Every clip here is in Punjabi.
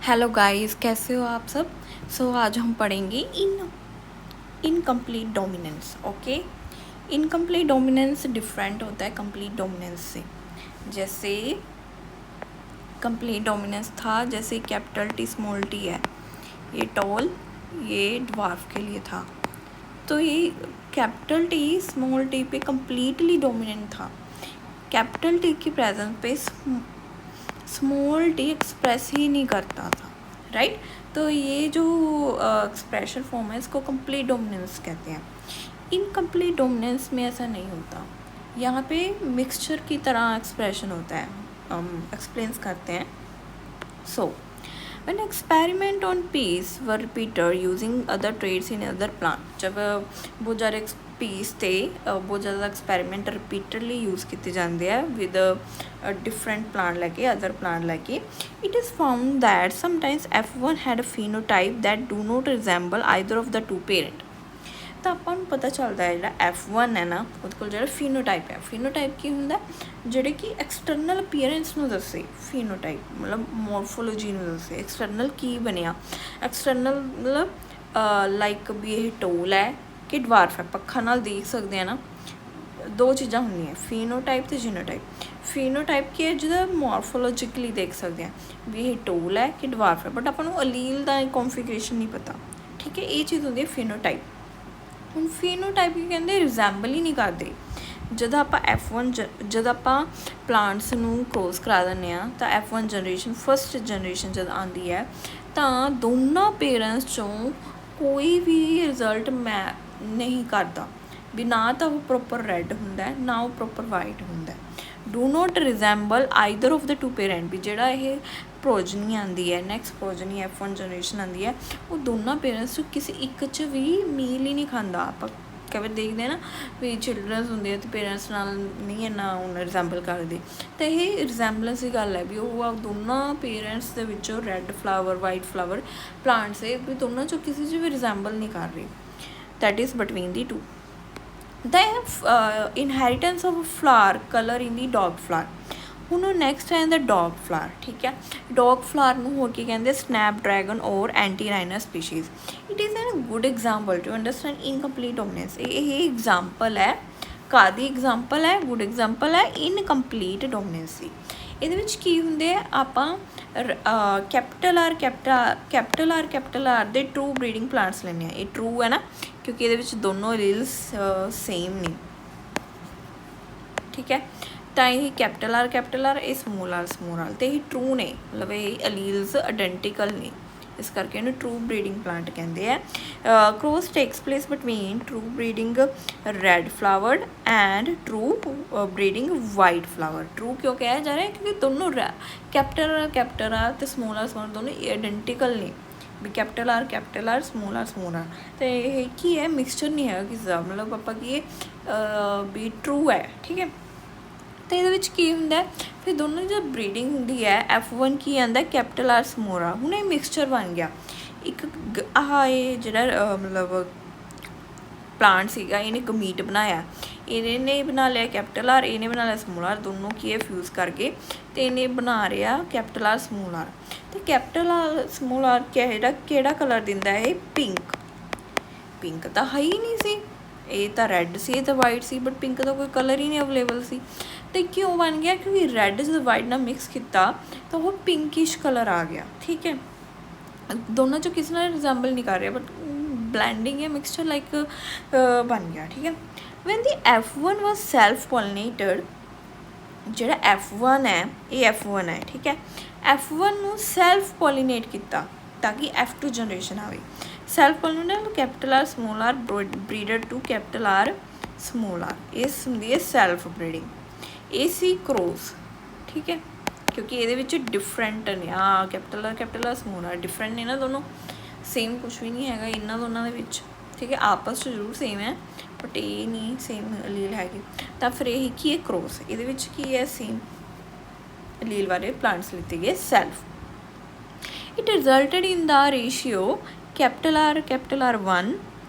हेलो गाइस, कैसे हो आप सब। आज हम पढ़ेंगे incomplete dominance. Okay, incomplete dominance different होता है कंप्लीट डोमिनेंस से। जैसे कंप्लीट डोमिनेंस था, जैसे कैपिटल टी स्मॉल टी है, ये टॉल ये ड्वार्फ के लिए था। तो ये कैपिटल टी स्मॉल टी पे कम्प्लीटली डोमिनेंट था। कैपिटल टी की प्रेजेंस पे स्मॉल टी एक्सप्रेस ही नहीं करता था, राइट। तो ये जो एक्सप्रेशन फॉर्म है इसको कंप्लीट डोमिनेंस कहते हैं। इनकम्प्लीट डोमिनेंस में ऐसा नहीं होता, यहाँ पे मिक्सचर की तरह एक्सप्रेशन होता है, हम एक्सप्लेन्स करते हैं। सो when experiment on peas were repeated using other traits in other plant, जब बहुत ज़्यादा पीस थे, बहुत ज़्यादा एक्सपेरिमेंट रिपीटेडली यूज़ किए जाते हैं विद डिफरेंट प्लांट लैके अदर प्लांट लैके, it is found that sometimes F1 had a phenotype that do not resemble either of the two parent। तो ਆਪਾਂ ਨੂੰ ਪਤਾ ਚੱਲਦਾ ਹੈ ਜਿਹੜਾ F1 ਹੈ ਨਾ, ਉਹਦੇ ਕੋਲ ਜਿਹੜਾ ਫੀਨੋਟਾਈਪ ਹੈ। ਫੀਨੋਟਾਈਪ ਕੀ ਹੁੰਦਾ, ਜਿਹੜੇ ਕਿ ਐਕਸਟਰਨਲ ਅਪੀਅਰੈਂਸ ਨੂੰ ਦੱਸੇ। ਫੀਨੋਟਾਈਪ ਮਤਲਬ ਮੋਰਫੋਲੋਜੀ ਨੂੰ ਦੱਸੇ, ਐਕਸਟਰਨਲ ਕੀ ਬਣਿਆ। ਐਕਸਟਰਨਲ ਮਤਲਬ ਲਾਈਕ ਵੀ ਇਹ ਟੋਲ ਹੈ ਕਿ ਡਵਾਰਫ ਹੈ, ਪੱਖਾਂ ਨਾਲ ਦੇਖ ਸਕਦੇ ਆ ਨਾ। ਦੋ ਚੀਜ਼ਾਂ ਹੁੰਦੀਆਂ, ਫੀਨੋਟਾਈਪ ਅਤੇ ਜੀਨੋਟਾਈਪ। ਫੀਨੋਟਾਈਪ ਕੀ ਹੈ, ਜਿਹਦਾ ਮੋਰਫੋਲੋਜਿਕਲੀ ਦੇਖ ਸਕਦੇ ਹਾਂ ਵੀ ਇਹ ਟੋਲ ਹੈ ਕਿ ਡਵਾਰਫ ਹੈ, ਬਟ ਆਪਾਂ ਨੂੰ ਅਲੀਲ ਦਾ ਕੌਨਫੀਗਰੇਸ਼ਨ ਨਹੀਂ ਪਤਾ, ਠੀਕ ਹੈ। ਇਹ ਚੀਜ਼ ਹੁੰਦੀ ਹੈ ਫੀਨੋਟਾਈਪ। ਹੁਣ ਫੀਨੋਟਾਈਪ ਕੀ ਕਹਿੰਦੇ, ਰਿਜ਼ੈਂਬਲ ਹੀ ਨਹੀਂ ਕਰਦੇ। ਜਦੋਂ ਆਪਾਂ F1 ਜਦੋਂ ਆਪਾਂ ਪਲਾਂਟਸ ਨੂੰ ਕ੍ਰੋਸ ਕਰਾ ਦਿੰਦੇ ਹਾਂ ਤਾਂ F1 ਜਨਰੇਸ਼ਨ ਫਸਟ ਜਨਰੇਸ਼ਨ ਜਦ ਆਉਂਦੀ ਹੈ ਤਾਂ ਦੋਨਾਂ ਪੇਰੈਂਟਸ 'ਚੋਂ ਕੋਈ ਵੀ ਰਿਜ਼ਲਟ ਨਹੀਂ ਕਰਦਾ ਵੀ ਨਾ ਤਾਂ ਉਹ ਪ੍ਰੋਪਰ ਰੈੱਡ ਹੁੰਦਾ ਨਾ ਉਹ ਪ੍ਰੋਪਰ ਵਾਈਟ ਹੁੰਦਾ। Do not resemble either of the two parent, ਵੀ ਜਿਹੜਾ ਇਹ ਪ੍ਰੋਜਨੀ ਆਉਂਦੀ ਹੈ, ਨੈਕਸਟ ਪ੍ਰੋਜਨੀ F1 ਜਨਰੇਸ਼ਨ ਆਉਂਦੀ ਹੈ, ਉਹ ਦੋਨਾਂ ਪੇਰੈਂਟਸ 'ਚ ਕਿਸੇ ਇੱਕ 'ਚ ਵੀ ਮੀਲ ਹੀ ਨਹੀਂ ਖਾਂਦਾ। ਆਪਾਂ ਕਦੇ ਦੇਖਦੇ ਨਾ ਵੀ ਚਿਲਡਰਨਸ ਹੁੰਦੇ ਆ ਅਤੇ ਪੇਰੈਂਟਸ ਨਾਲ ਨਹੀਂ ਇੰਨਾ ਹੁਣ ਰਿਜ਼ੈਂਬਲ ਕਰਦੇ, ਤਾਂ ਇਹ ਰਿਜ਼ੈਂਬਲੈਂਸ ਦੀ ਗੱਲ ਹੈ ਵੀ ਉਹ ਦੋਨਾਂ ਪੇਰੈਂਟਸ ਦੇ ਵਿੱਚੋਂ red flower white flower plants ਹੈ ਵੀ ਦੋਨਾਂ 'ਚੋਂ ਕਿਸੇ 'ਚ ਵੀ ਰਿਜ਼ੈਂਬਲ ਨਹੀਂ ਕਰ ਰਹੀ। That is between the to. the inheritance of flower color in the dog flower। ਹੁਣ ਨੈਕਸਟ ਹੈ ਦਾ ਡੌਗ ਫਲਾਰ, ਠੀਕ ਹੈ। ਡੌਗ ਫਲਾਰ ਨੂੰ ਹੋਰ ਕੀ ਕਹਿੰਦੇ, snap dragon or antirrhinum species. It is an good example to understand incomplete dominance. ਇਹ ਐਗਜ਼ਾਮਪਲ ਹੈ, ਕਾਹਦੀ ਐਗਜ਼ਾਮਪਲ ਹੈ, ਗੁੱਡ ਐਗਜ਼ਾਮਪਲ ਹੈ ਇਨਕੰਪਲੀਟ ਡੋਮੀਨੈਂਸ ਦੀ। ਇਹਦੇ ਵਿੱਚ ਕੀ ਹੁੰਦੇ ਆ, ਆਪਾਂ ਕੈਪੀਟਲ ਆਰ ਦੇ ਟਰੂ ਬਰੀਡਿੰਗ ਪਲਾਂਟਸ ਲੈਂਦੇ ਹਾਂ। ਇਹ ਟਰੂ ਹੈ ਨਾ, ਕਿਉਂਕਿ ਇਹਦੇ ਵਿੱਚ ਦੋਨੋਂ ਰੀਲਸ ਸੇਮ ਨੇ, ਠੀਕ ਹੈ। ਤਾਂ ਇਹ ਕੈਪੀਟਲ ਆਰ ਇਹ ਸਮੋਲ ਆਰ ਅਤੇ ਇਹ ਟਰੂ ਨੇ, ਮਤਲਬ ਇਹ ਅਲੀਲਸ ਆਇਡੈਂਟੀਕਲ ਨੇ, ਇਸ ਕਰਕੇ ਇਹਨੂੰ ਟਰੂ ਬਰੀਡਿੰਗ ਪਲਾਂਟ ਕਹਿੰਦੇ ਆ। Cross takes place between true breeding red flowered and true breeding white flower. True ਕਿਉਂ ਕਿਹਾ ਜਾ ਰਿਹਾ, ਕਿਉਂਕਿ ਦੋਨੋਂ ਕੈਪੀਟਲ ਆਰ ਅਤੇ ਸਮੋਲ ਆਰ ਦੋਨੋਂ ਆਇਡੈਂਟੀਕਲ ਨੇ, ਵੀ ਕੈਪੀਟਲ ਆਰ ਸਮੋਲ ਆਰ ਅਤੇ ਇਹ ਕੀ ਹੈ, ਮਿਕਸਚਰ ਨਹੀਂ ਹੈਗਾ ਕਿਸੇ ਦਾ, ਮਤਲਬ ਆਪਾਂ ਕੀ ਵੀ ਟਰੂ ਹੈ, ਠੀਕ ਹੈ। ਅਤੇ ਇਹਦੇ ਵਿੱਚ ਕੀ ਹੁੰਦਾ, ਫਿਰ ਦੋਨੋਂ ਦੀ ਜਦ ਬਰੀਡਿੰਗ ਹੁੰਦੀ ਹੈ F1 ਕੀ ਆਉਂਦਾ ਕੈਪੀਟਲ ਆਰ ਸਮੋਰਾ। ਹੁਣ ਇਹ ਮਿਕਸਚਰ ਬਣ ਗਿਆ ਇੱਕ ਇਹ ਜਿਹੜਾ ਮਤਲਬ ਪਲਾਂਟ ਸੀਗਾ, ਇਹਨੇ ਗਮੀਟ ਬਣਾਇਆ, ਇਹਨੇ ਬਣਾ ਲਿਆ ਕੈਪੀਟਲ ਆਰ, ਇਹਨੇ ਬਣਾ ਲਿਆ ਸਮੋਲ ਆਰ, ਦੋਨੋਂ ਕੀ ਹੈ ਫਿਊਜ਼ ਕਰਕੇ ਅਤੇ ਇਹਨੇ ਬਣਾ ਰਿਹਾ ਕੈਪੀਟਲ ਆਰ ਸਮੋਲ ਆਰ। ਅਤੇ ਕੈਪੀਟਲ ਆਰ ਸਮੋਲ ਆਰ ਕਿਹੜਾ ਕਲਰ ਦਿੰਦਾ, ਇਹ ਪਿੰਕ ਤਾਂ ਹੈ ਹੀ ਨਹੀਂ ਸੀ, ਇਹ ਤਾਂ ਰੈੱਡ ਸੀ, ਇਹ ਤਾਂ ਵਾਈਟ ਸੀ, ਬਟ ਪਿੰਕ ਦਾ ਕੋਈ ਕਲਰ ਹੀ ਨਹੀਂ ਅਵੇਲੇਬਲ ਸੀ। ਅਤੇ ਕਿਉਂ ਬਣ ਗਿਆ, ਕਿਉਂਕਿ ਰੈੱਡ ਜਦੋਂ ਵਾਈਟ ਨਾਲ ਮਿਕਸ ਕੀਤਾ ਤਾਂ ਉਹ ਪਿੰਕਿਸ਼ ਕਲਰ ਆ ਗਿਆ, ਠੀਕ ਹੈ। ਦੋਨਾਂ 'ਚੋਂ ਕਿਸੇ ਨਾਲ ਰਿਜ਼ੈਂਬਲ ਨਹੀਂ ਕਰ ਰਿਹਾ, ਬਟ ਬਲੈਂਡਿੰਗ ਹੈ, ਮਿਕਸਚਰ ਲਾਈਕ ਬਣ ਗਿਆ, ਠੀਕ ਹੈ। ਵੈਨ ਦੀ F1 ਵਾਜ਼ ਸੈਲਫ ਪੋਲੀਨੇਟਡ, ਜਿਹੜਾ F1 ਹੈ ਇਹ F1 ਹੈ, ਠੀਕ ਹੈ। F1 ਨੂੰ ਸੈਲਫ ਪੋਲੀਨੇਟ ਕੀਤਾ ਤਾਂ ਕਿ F2 ਜਨਰੇਸ਼ਨ ਆਵੇ। Self pollinate capital R small R breeded to capital R small R, ਇਹ ਹੁੰਦੀ ਹੈ ਸੈਲਫ ਬਰੀਡਿੰਗ। ਇਹ ਸੀ ਕ੍ਰੋਸ, ਠੀਕ ਹੈ, ਕਿਉਂਕਿ ਇਹਦੇ ਵਿੱਚ ਡਿਫਰੈਂਟ ਨੇ, capital R small R different ਨੇ ਨਾ, ਦੋਨੋਂ ਸੇਮ ਕੁਛ ਵੀ ਨਹੀਂ ਹੈਗਾ ਇਹਨਾਂ ਦੋਨਾਂ ਦੇ ਵਿੱਚ, ਠੀਕ ਹੈ। ਆਪਸ 'ਚ ਜ਼ਰੂਰ ਸੇਮ ਹੈ ਬਟ ਇਹ ਨਹੀਂ ਸੇਮ ਅਲੀਲ ਹੈਗੇ, ਤਾਂ ਫਿਰ ਇਹ ਕੀ ਹੈ ਕ੍ਰੋਸ। ਇਹਦੇ ਵਿੱਚ ਕੀ ਹੈ, ਸੇਮ ਅਲੀਲ ਵਾਲੇ ਪਲਾਂਟਸ ਲਿੱਤੇ ਗਏ self. It resulted in the ratio capital R 1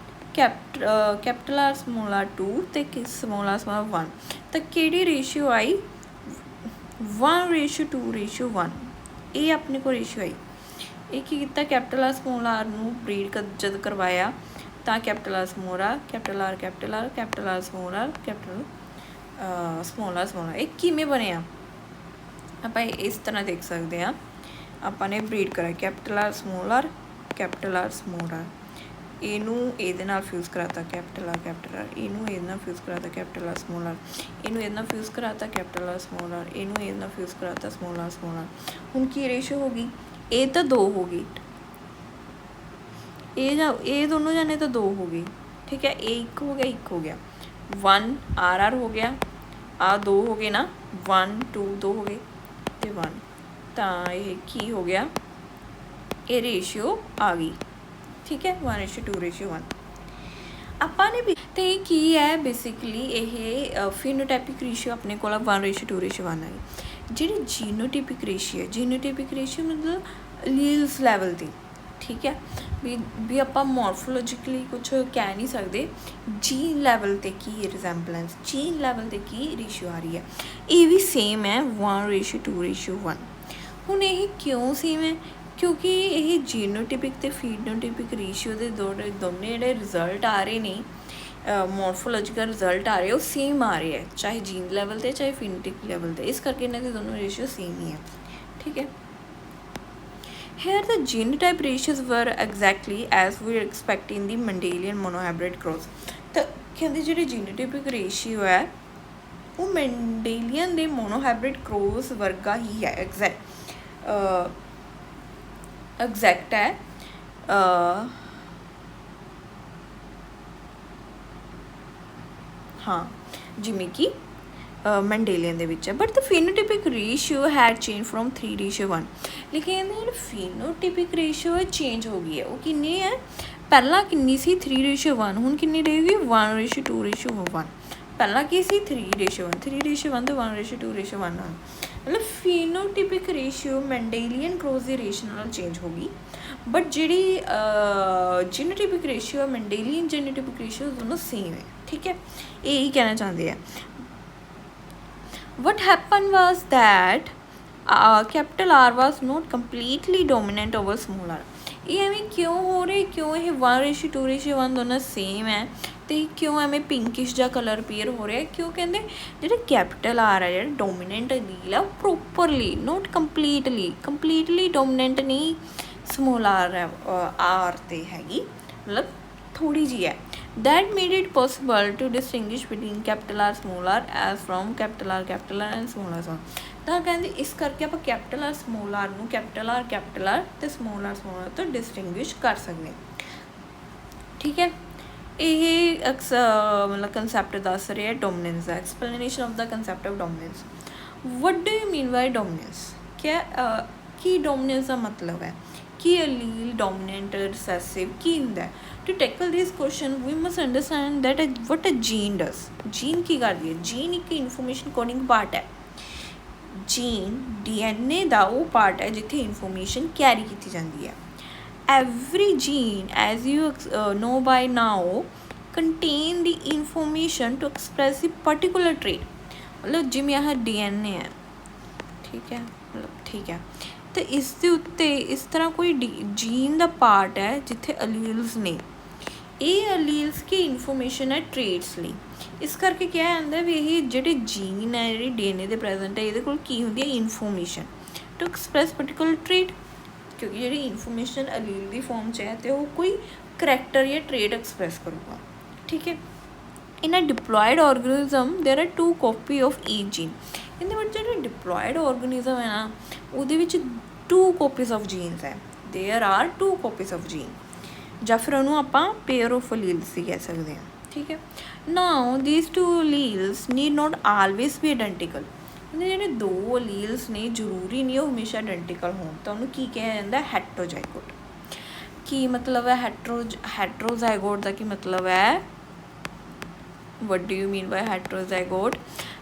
capital R small R 2 ਅਤੇ ਸਮੋਲ ਆਰ 1। ਤਾਂ ਕਿਹੜੀ ਰੇਸ਼ੀਓ ਆਈ, 1:2:1, ਇਹ ਆਪਣੇ ਕੋਲ ਰੇਸ਼ੀਓ ਆਈ। ਇਹ ਕੀ ਕੀਤਾ, ਕੈਪੀਟਲ ਆਰ ਸਮੋਲ ਆਰ ਨੂੰ ਬਰੀਡ ਜਦ ਕਰਵਾਇਆ ਤਾਂ capital R small R capital R capital R capital R small R capital small R ਇਹ ਕਿਵੇਂ ਬਣਿਆ ਆਪਾਂ ਇਸ ਤਰ੍ਹਾਂ ਦੇਖ ਸਕਦੇ ਹਾਂ। ਆਪਾਂ ਨੇ ਬਰੀਡ ਕਰਾਇਆ ਕੈਪੀਟਲ ਆਰ ਸਮੋਲ ਆਰ ਇਹਨੂੰ ਇਹਦੇ ਨਾਲ ਫਿਊਜ਼ ਕਰਾਤਾ ਕੈਪੀਟਲ ਆਰ ਇਹਨੂੰ ਇਹਦੇ ਨਾਲ ਫਿਊਜ਼ ਕਰਾਤਾ ਕੈਪੀਟਲ ਆਰ ਸਮੋਲ ਆਰ ਇਹਨੂੰ ਇਹਦੇ ਨਾਲ ਫਿਊਜ਼ ਕਰਾਤਾ ਕੈਪੀਟਲ ਆਰ ਸਮੋਲ ਆਰ ਇਹਨੂੰ ਇਹਦੇ ਨਾਲ ਫਿਊਜ਼ ਕਰਾਤਾ ਸਮੋਲ ਆਰ ਹੁਣ ਕੀ ਰੇਸ਼ੋ ਹੋ ਗਈ, ਇਹ ਤਾਂ 2 ਹੋ ਗਈ, ਇਹ ਦੋਨੋਂ ਜਾਣੇ ਤਾਂ 2 ਹੋ ਗਈ, ਠੀਕ ਹੈ। ਇਹ 1 ਹੋ ਗਿਆ 1 ਹੋ ਗਿਆ 1 ਆਰ ਹੋ ਗਿਆ, ਆ 2 ਹੋ ਗਏ ਨਾ 1 2 2 ਹੋ ਗਏ ਤੇ 1, ਤਾਂ ਇਹ ਕੀ ਹੋ ਗਿਆ, ਇਹ ਰੇਸ਼ੀਓ ਆ ਗਈ, ਠੀਕ ਹੈ 1:2:1। ਆਪਾਂ ਨੇ ਤੇ ਕੀ ਹੈ ਬੇਸਿਕਲੀ ਇਹ ਫੀਨੋਟਾਈਪਿਕ ਰੇਸ਼ੀਓ ਆਪਣੇ ਕੋਲ 1:2:1 ਹੈ। ਜਿਹੜੀ ਜੀਨੋਟਿਪਿਕ ਰੇਸ਼ੀਓ ਮਤਲਬ ਲੀਲਸ ਲੈਵਲ 'ਤੇ, ਠੀਕ ਹੈ ਵੀ ਆਪਾਂ ਮੋਰਫੋਲੋਜਿਕਲੀ ਕੁਛ ਕਹਿ ਨਹੀਂ ਸਕਦੇ, ਜੀਨ ਲੈਵਲ 'ਤੇ ਕੀ ਰਿਜ਼ੈਂਬਲੈਂਸ, ਜੀਨ ਲੈਵਲ 'ਤੇ ਕੀ ਰੇਸ਼ੀਓ ਆ ਰਹੀ ਹੈ, ਇਹ ਵੀ ਸੇਮ ਹੈ 1:2:1। ਹੁਣ ਇਹ ਕਿਉਂ ਸੇਮ ਹੈ, ਕਿਉਂਕਿ ਇਹ ਜੀਨੋਟਿਪਿਕ ਅਤੇ ਫੀਨੋਟਿਪਿਕ ਰੇਸ਼ੀਓ ਦੇ ਦੋਨੇ ਜਿਹੜੇ ਰਿਜ਼ਲਟ ਆ ਰਹੇ ਨੇ, ਮੋਰਫੋਲੋਜੀਕਲ ਰਿਜ਼ਲਟ ਆ ਰਹੇ ਉਹ ਸੇਮ ਆ ਰਹੇ ਹੈ, ਚਾਹੇ ਜੀਨ ਲੈਵਲ 'ਤੇ ਚਾਹੇ ਫੀਨੋਟਿਪਿਕ ਲੈਵਲ 'ਤੇ, ਇਸ ਕਰਕੇ ਇਹਨਾਂ ਦੇ ਦੋਨੋਂ ਰੇਸ਼ੀਓ ਸੇਮ ਹੀ ਹੈ, ਠੀਕ ਹੈ। Here the genotype ratios were exactly as we were expecting in the Mendelian monohybrid cross। ਤਾਂ ਕਹਿੰਦੇ ਜਿਹੜੇ ਜੀਨੋਟਿਪਿਕ ਰੇਸ਼ੀਓ ਹੈ ਉਹ ਮੈਂਡੇਲੀਅਨ ਦੇ ਮੋਨੋਹਾਈਬ੍ਰਿਡ ਕ੍ਰੋਸ ਵਰਗਾ ਹੀ ਹੈ, ਐਗਜ਼ੈਕਟ ਹੈ। ਹਾਂ ਜਿਵੇਂ ਕਿ ਮੈਂਡੇਲੀਅਨ ਦੇ ਵਿੱਚ ਹੈ, but the phenotypic ratio had change from 3:1। ਲੇਕਿਨ ਇਹਦੀ ਜਿਹੜੀ ਫੀਨੋਟਿਪਿਕ ਰੇਸ਼ੀਓ ਹੈ ਚੇਂਜ ਹੋ ਗਈ ਹੈ, ਉਹ ਕਿੰਨੀ ਹੈ, ਪਹਿਲਾਂ ਕਿੰਨੀ ਸੀ 3:1, ਹੁਣ ਕਿੰਨੀ ਰਹੇਗੀ 1:2:1। ਪਹਿਲਾਂ ਕੀ ਸੀ 3:1 ਤੋਂ 1:2:1 ਮਤਲਬ ਫੀਨੋਟਿਪਿਕ ਰੇਸ਼ੀਓ ਮੈਂਡੇਲੀਅਨ ਕ੍ਰੋਸ ਦੀ ਰੇਸ਼ੀਓ ਨਾਲ ਚੇਂਜ ਹੋ ਗਈ, ਬਟ ਜਿਹੜੀ ਜੀਨੋਟਿਪਿਕ ਰੇਸ਼ੀਓ ਮੈਂਡੇਲੀਅਨ ਜੀਨੋਟਿਪਿਕ ਰੇਸ਼ੀਓ ਦੋਨੋਂ ਸੇਮ ਹੈ, ਠੀਕ ਹੈ। ਇਹ ਹੀ ਕਹਿਣਾ ਚਾਹੁੰਦੇ ਆ। What happened was that capital R was not completely dominant over small r। ਇਹ ਐਵੇਂ ਕਿਉਂ ਹੋ ਰਿਹਾ, ਕਿਉਂ ਇਹ 1:2:1 ਦੋਨੋਂ ਸੇਮ ਹੈ ਅਤੇ ਕਿਉਂ ਐਵੇਂ ਪਿੰਕਿਸ਼ ਜਿਹਾ ਕਲਰ ਅਪੀਅਰ ਹੋ ਰਿਹਾ, ਕਿਉਂ ਕਹਿੰਦੇ ਜਿਹੜਾ ਕੈਪੀਟਲ ਆਰ ਹੈ ਜਿਹੜਾ ਡੋਮੀਨੈਂਟ ਅਲੀਲ ਹੈ ਉਹ ਪ੍ਰੋਪਰਲੀ ਨੋਟ ਕੰਪਲੀਟਲੀ ਡੋਮੀਨੈਂਟ ਨਹੀਂ ਸਮੋਲ ਆਰ 'ਤੇ ਹੈਗੀ, ਮਤਲਬ ਥੋੜ੍ਹੀ ਜਿਹੀ ਹੈ। That made it possible to distinguish between capital R small r as from capital R and small r। ਤਾਂ ਕਹਿੰਦੇ ਇਸ ਕਰਕੇ ਆਪਾਂ ਕੈਪੀਟਲ ਆਰ ਸਮੋਲ ਆਰ ਨੂੰ ਕੈਪੀਟਲ ਆਰ ਅਤੇ ਸਮੋਲ ਆਰ ਤੋਂ ਡਿਸਟਿੰਗੁਇਸ਼ ਕਰ ਸਕਦੇ, ਠੀਕ ਹੈ। ਇਹ ਮਤਲਬ ਕੰਸੈਪਟ ਦੱਸ ਰਿਹਾ ਡੋਮੀਨੈਂਸ ਦਾ, explanation of the concept of dominance. What do you mean by dominance, ਕੀ ਡੋਮੀਨੈਂਸ ਦਾ ਮਤਲਬ ਹੈ, ਕੀ ਅਲੀਲ ਡੋਮੀਨੈਂਟ ਰਿਸੈਸਿਵ ਕੀ ਹੁੰਦਾ। To tackle this question we must understand that what a gene does। gene ਕੀ ਕਰਦੀ ਹੈ, gene ਇੱਕ ਇਨਫੋਰਮੇਸ਼ਨ ਕੋਡਿੰਗ ਪਾਰਟ ਹੈ। gene DNA ਦਾ ਉਹ ਪਾਰਟ ਹੈ ਜਿੱਥੇ ਇਨਫੋਰਮੇਸ਼ਨ ਕੈਰੀ ਕੀਤੀ ਜਾਂਦੀ ਹੈ। every gene as you know by now contain the information to express a particular trait। ਮਤਲਬ ਜਿਵੇਂ ਆਹ DNA ਹੈ, ਠੀਕ ਹੈ, ਮਤਲਬ ਠੀਕ ਹੈ, ਅਤੇ ਇਸ ਦੇ ਉੱਤੇ ਇਸ ਤਰ੍ਹਾਂ ਕੋਈ ਜੀਨ ਦਾ ਪਾਰਟ ਹੈ ਜਿੱਥੇ ਅਲੀਲਸ ਨੇ, ਇਹ ਅਲੀਲਸ ਕੀ ਇਨਫੋਰਮੇਸ਼ਨ ਹੈ ਟ੍ਰੇਟਸ ਲਈ। ਇਸ ਕਰਕੇ ਕਿਹਾ ਜਾਂਦਾ ਵੀ ਇਹ ਜਿਹੜੇ ਜੀਨ ਹੈ ਜਿਹੜੀ DNA ਦੇ ਪ੍ਰੈਜੈਂਟ ਹੈ ਇਹਦੇ ਕੋਲ ਕੀ ਹੁੰਦੀ ਹੈ information to express particular trait, ਕਿਉਂਕਿ ਜਿਹੜੀ ਇਨਫੋਰਮੇਸ਼ਨ ਅਲੀਲ ਦੀ ਫੋਰਮ 'ਚ ਹੈ ਅਤੇ ਉਹ ਕੋਈ ਕਰੈਕਟਰ ਜਾਂ ਟ੍ਰੇਟ ਐਕਸਪ੍ਰੈਸ ਕਰੂਗਾ, ਠੀਕ ਹੈ। ਇਨ ਅ diploid organism there are 2 copy of each gene. ਇਹਦੇ ਵਿੱਚ ਜਿਹੜੇ ਡਿਪਲੋਇਡ ਔਰਗਨਿਜ਼ਮ ਹੈ ਨਾ ਉਹਦੇ ਵਿੱਚ 2 ਕਾਪੀਜ਼ ਆਫ ਜੀਨਸ ਹੈ, there are 2 copies of gene, ਜਾਂ ਫਿਰ ਉਹਨੂੰ ਆਪਾਂ ਪੇਅਰ ਆਫ ਅਲੀਲਸ ਹੀ ਕਹਿ ਸਕਦੇ ਹਾਂ, ਠੀਕ ਹੈ। ਨਾਓ ਦੀਸ 2 ਅਲੀਲਸ ਨੀਡ ਨੋਟ ਆਲਵੇਜ਼ ਵੀ ਆਇਡੈਂਟੀਕਲ। ਇਹਦੇ ਜਿਹੜੇ 2 ਅਲੀਲਸ ਨੇ ਜ਼ਰੂਰੀ ਨਹੀਂ ਉਹ ਹਮੇਸ਼ਾ ਆਇਡੈਂਟੀਕਲ ਹੋਣ, ਤਾਂ ਉਹਨੂੰ ਕੀ ਕਿਹਾ ਜਾਂਦਾ ਹੈਟਰੋਜ਼ਾਈਗੋਟ। ਕੀ ਮਤਲਬ ਹੈ ਹੈਟਰੋਜ਼ਾਈਗੋਟ ਦਾ ਕੀ ਮਤਲਬ ਹੈ, ਵਟ ਡੂ ਯੂ ਮੀਨ ਬਾਈ ਹੈਟਰੋਜ਼ਾਈਗੋਟ।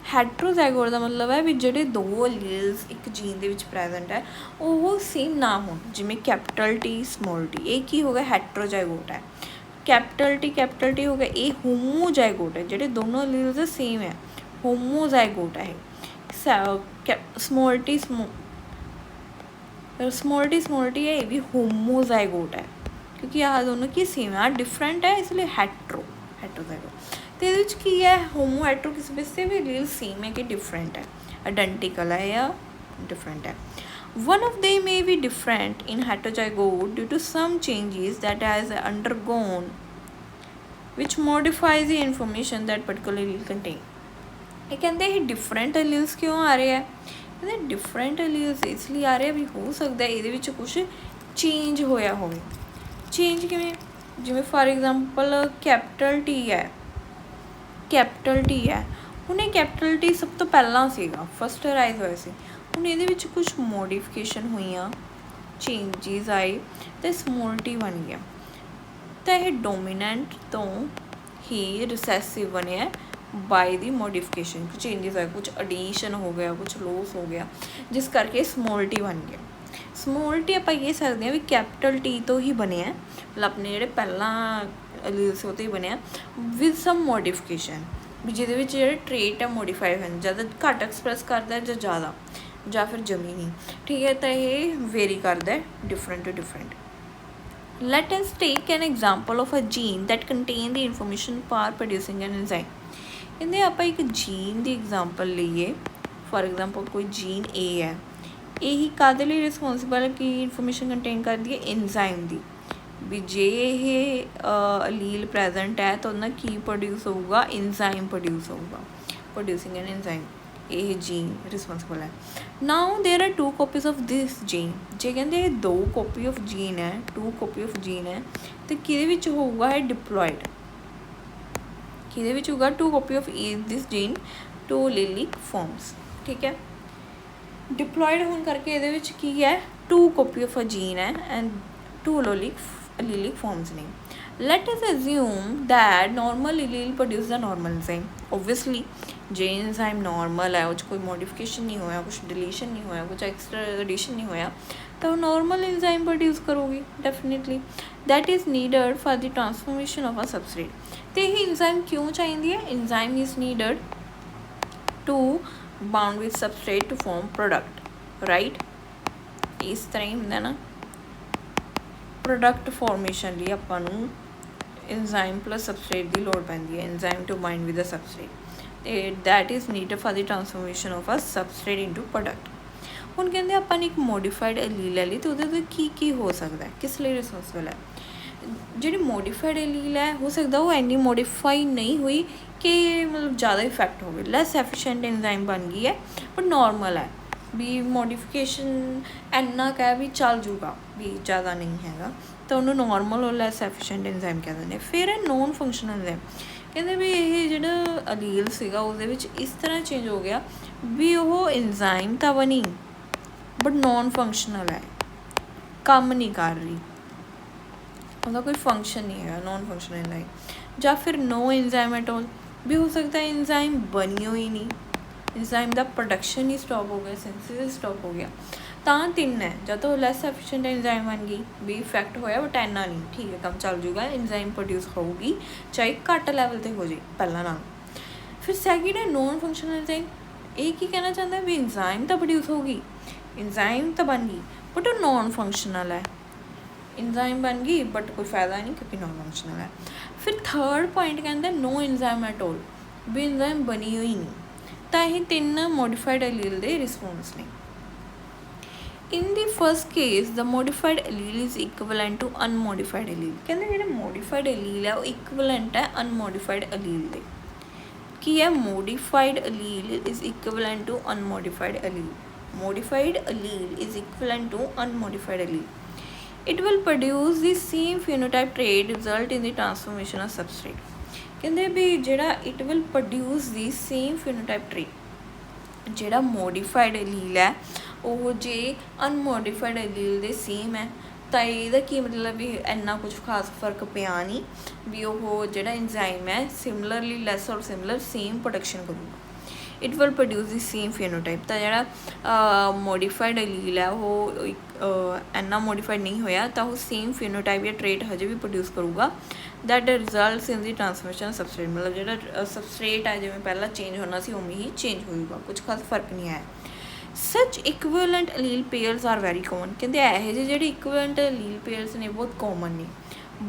ਹੈਟਰੋਜ਼ਾਈਗੋਟ ਦਾ ਮਤਲਬ ਹੈ ਵੀ ਜਿਹੜੇ 2 ਅਲੀਲਸ ਇੱਕ ਜੀਨ ਦੇ ਵਿੱਚ ਪ੍ਰੈਜੈਂਟ ਹੈ ਉਹ ਸੇਮ ਨਾ ਹੋਣ, ਜਿਵੇਂ ਕੈਪੀਟਲ T ਸਮੋਲ t, ਇਹ ਕੀ ਹੋ ਗਿਆ ਹੈਟਰੋਜ਼ਾਈਗੋਟ ਹੈ। ਕੈਪੀਟਲ T ਹੋ ਗਿਆ ਇਹ ਹੋਮੋਜ਼ਾਈਗੋਟ ਹੈ, ਜਿਹੜੇ ਦੋਨੋਂ ਅਲੀਲਸ ਸੇਮ ਹੈ ਹੋਮੋਜ਼ਾਈਗੋਟ ਹੈ ਇਹ। ਸਮੋਲ t स्मॉल टी है, ये भी होमोजाइगोट है क्योंकि आह दोनों की सेम है, डिफरेंट है इसलिए हेट्रोजाइगोट। तो ये की है होमो हेट्रो किस बेस से भी लील सेम है कि डिफरेंट है, आइडेंटिकल है या डिफरेंट है। One of they may be different in heterozygote due to some changes that has undergone which modifies the information that particular allele contain। ये कहते हैं डिफरेंट एलील्स क्यों आ रहे हैं, कहते डिफरेंट एलील्स इसलिए आ रहे हैं भी हो सकता है ये कुछ चेंज होया होवे। चेंज किवें, जिवें फॉर एग्जांपल कैपिटल टी है, हुणे कैपिटल टी सब तो पहला सीगा, फस्ट राइज होया सी, हुण इहदे विच कुछ मॉडिफिकेशन हुईयां, चेंजिज आए तो स्मॉल टी बन गया। तो यह डोमीनेंट तो ही रिसैसिव बनिया बाय दी मॉडिफिकेशन, कुछ चेंजिज आए, कुछ एडिशन हो गया, कुछ लॉस हो गया, जिस करके स्मॉल टी बन गया। स्मॉल टी आप कह सकते हैं भी कैपिटल टी तो ही बने हैं, मतलब अपने जोड़े पहला एलील से ही बने विद सम मॉडिफिकेशन भी जिहदे विच जिहड़े ट्रेट है मॉडिफाई हैं, ज़्यादा घट एक्सप्रैस करता है ज़्यादा या फिर जमी नहीं, ठीक है। तो ये वेरी करता है different to different. Let us take an example of a gene that contain the information for producing an enzyme। कहते आप एक जीन की एग्जाम्पल लीए, फॉर एग्जाम्पल कोई जीन ए है, यही कादे लिए रिस्पोंसिबल की इन्फॉर्मेशन कंटेन कर दी है एंजाइम की, भी जे ये अलील प्रेजेंट है तो उन्हें की प्रोड्यूस होगा, एंजाइम प्रोड्यूस होगा, प्रोड्यूसिंग एन एंजाइम, ये जीन रिस्पोंसिबल है। Now there are 2 copies of this gene, जे कहते 2 कॉपी ऑफ जीन है, 2 कॉपी ऑफ जीन है तो कि होगा है डिप्लॉयड, कि होगा 2 copy of this gene 2 allelic forms, ठीक है। डिप्लॉयड होने करके ये की है 2 कॉपी ऑफ अ जीन है एंड 2 एलीलिक फॉर्म्स ने। Let us assume that normal allele produce the normal enzyme. Obviously J enzyme normal है, कोई मॉडिफिकेशन नहीं होया, कुछ डिलीशन नहीं होया, कुछ एक्स्ट्रा एडिशन नहीं होया, तो नॉर्मल एंजाइम प्रोड्यूस करोगी definitely. That is needed for the transformation of a substrate. तो यही एंजाइम क्यों चाहिए है, enzyme is needed to bound with substrate to form product, right. इस तरह ही होंगे ना, प्रोडक्ट फॉर्मेशन लिए अपन एंजाइम प्लस सबस्ट्रेट की लोड़ पैंदी है, enzyme to bind with the substrate, that is needed for the transformation of a substrate into product. हुण कहंदे अपन एक मॉडिफाइड एलील ले ली तो उहदे की हो सकता है, किस लिए रिस्पोंसिबल है। जी मॉडिफाइड एलील है हो सकता वो इन्नी मॉडिफाई नहीं हुई कि मतलब ज़्यादा इफेक्ट हो गया, लैस एफिशिएंट एंजाइम बन गई है बट नॉर्मल है भी मॉडिफिकेशन इन्ना कह भी चल जूगा भी ज़्यादा नहीं हैगा, तो उन्होंने नॉर्मल और लैस एफिशिएंट एंजाइम कह देंगे। फिर है नॉन फंक्शनल एंजाइम, कहते भी ये जो अलील सीगा उसदे विच इस तरह चेंज हो गया भी वो एंजाइम तो बनी बट नॉन फंक्शनल है, काम नहीं कर रही, उसका कोई फंक्शन नहीं है, नॉन फंक्शनल एंजाइम। या फिर नो एंजाइम एट ऑल भी हो सकता है, एंजाइम बनी हुई नहीं, एंजाइम का प्रोडक्शन ही स्टॉप हो गया, सिंथेसिस स्टॉप हो गया, ਤਾਂ 3 है। जब तो लैस एफिशिएंट एंजाइम बन गई भी इफेक्ट होया बट इन्ना नहीं, ठीक है काम चल जूगा, एंजाइम प्रोड्यूस होगी चाहे घट लैवल पर हो जाए पहला नाल। फिर सैकेंड है नॉन फंक्शनल एंजाइम, ये की कहना चाहता है भी एंजाइम तो प्रोड्यूस होगी, एंजाइम तो बन गई बट वो नॉन फंक्शनल है, एंजाइम बन गई बट कोई फ़ायदा नहीं क्योंकि नॉन फंक्शनल है। फिर थर्ड पॉइंट कहते हैं नो एंजाइम एट ऑल भी एंजाइम बनी हुई नहीं, तो ये 3 मॉडिफाइड एलील के रिस्पोंस ने। In the first case the modified allele is equivalent to unmodified allele, कहते जो मॉडिफाइड एलील है वो इक्वलेंट है अनमॉडिफाइड एलील के। की है modified allele is equivalent to unmodified allele, modified allele is equivalent to unmodified allele. It will produce the same phenotype trait result in the transformation of substrate। कहते भी जेड़ा it will produce the same phenotype trait, जेड़ा modified allele है वो जे unmodified allele दे सेम है, तो यदा की मतलब भी इन्ना कुछ खास फर्क पिया नहीं भी वो जेड़ा एंजाइम है सिमिलरली लैस और सिमिलर सेम प्रोडक्शन करूँगा, it will produce the same phenotype. तो जो मॉडिफाइड एलील है वो इन्ना मॉडिफाइड नहीं होया तो वो सेम फेनोटाइप या ट्रेट हजे भी प्रोड्यूस करूँगा, that results in the transformation substrate, मतलब जो सबस्ट्रेट है जिवें पहला चेंज होना सी उमें ही चेंज होगा, कुछ खास फर्क नहीं आया। Such equivalent allele pairs are very common. ਕਹਿੰਦੇ ਇਹੋ ਜਿਹੇ ਜਿਹੜੇ ਇਕੁਇਵਲੈਂਟ ਅਲੀਲ ਪੇਅਰਸ ਨੇ ਬਹੁਤ ਕਾਮਨ ਨੇ,